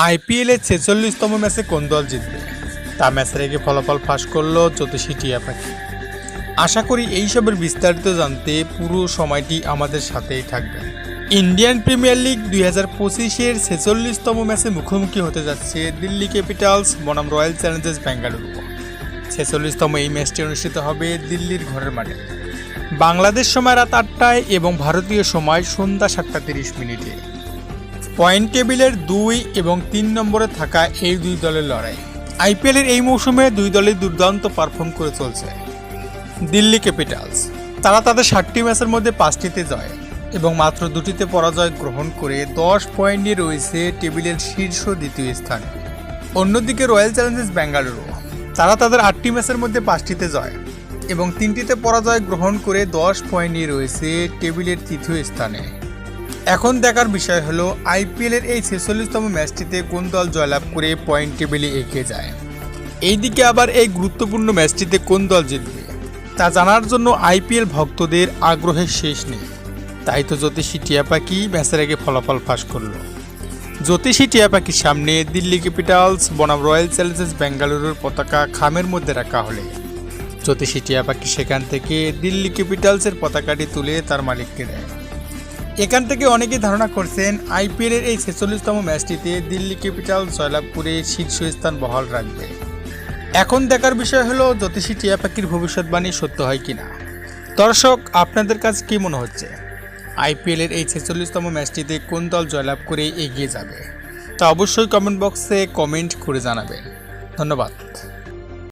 আইপিএলের ৪৬তম ম্যাচে কোন দল জিতবে তা ম্যাচের আগে ফলাফল ফাঁস করল জ্যোতিষী টিয়া পাখি। আশা করি এইসবের বিস্তারিত জানতে পুরো সময়টি আমাদের সাথেই থাকবে। ইন্ডিয়ান প্রিমিয়ার লিগ ২০২৫-এর ৪৬তম ম্যাচে মুখোমুখি হতে যাচ্ছে দিল্লি ক্যাপিটালস বনাম রয়্যাল চ্যালেঞ্জার্স বেঙ্গালুরু। ৪৬তম এই ম্যাচটি অনুষ্ঠিত হবে দিল্লির ঘরের মাঠে বাংলাদেশ সময় রাত ৮টায় এবং ভারতীয় সময় সন্ধ্যা ৭টা ৩০ মিনিটে। পয়েন্ট টেবিলের ২ এবং ৩ নম্বরে থাকা এই দুই দলের লড়াই। আইপিএলের এই মৌসুমে দুই দলই দুর্দান্ত পারফর্ম করে চলছে। দিল্লি ক্যাপিটালস তারা তাদের ৭টি ম্যাচের মধ্যে ৫টিতে জয় এবং মাত্র ২টিতে পরাজয় গ্রহণ করে ১০ পয়েন্ট নিয়ে রয়েছে টেবিলের শীর্ষ দ্বিতীয় স্থানে। অন্যদিকে রয়্যাল চ্যালেঞ্জার্স বেঙ্গালুরু তারা তাদের ৮টি ম্যাচের মধ্যে ৫টিতে জয় এবং ৩টিতে পরাজয় গ্রহণ করে ১০ পয়েন্ট নিয়ে রয়েছে টেবিলের তৃতীয় স্থানে। এখন দেখার বিষয় হলো আইপিএলের এই ৪৬তম ম্যাচটিতে কোন দল জয়লাভ করে পয়েন্ট টেবিলে এগিয়ে যায়। এইদিকে আবার এই গুরুত্বপূর্ণ ম্যাচটিতে কোন দল জিতবে তা জানার জন্য আইপিএল ভক্তদের আগ্রহের শেষ নেই। তাই তো জ্যোতিষী টিয়া পাখি ম্যাচের আগে ফলাফল ফাঁস করল। জ্যোতিষী টিয়া পাখির সামনে দিল্লি ক্যাপিটালস বনাম রয়্যাল চ্যালেঞ্জার্স বেঙ্গালুরুর পতাকা খামের মধ্যে রাখা হলে জ্যোতিষী টিয়া পাখি সেখান থেকে দিল্লি ক্যাপিটালসের পতাকাটি তুলে তার মালিককে দেয়। এখান থেকে অনেকেই ধারণা করছেন আইপিএলের এই ৪৬তম ম্যাচটিতে দিল্লি ক্যাপিটালস জয়লাভ করে শীর্ষস্থান বহাল রাখবে। এখন দেখার বিষয় হলো জ্যোতিষী টিয়া পাখির ভবিষ্যৎবাণী সত্য হয় কিনা। দর্শক, আপনাদের কাছে কী মনে হচ্ছে আইপিএলের এই ৪৬তম ম্যাচটিতে কোন দল জয়লাভ করে এগিয়ে যাবে তা অবশ্যই কমেন্ট বক্সে কমেন্ট করে জানাবেন। ধন্যবাদ।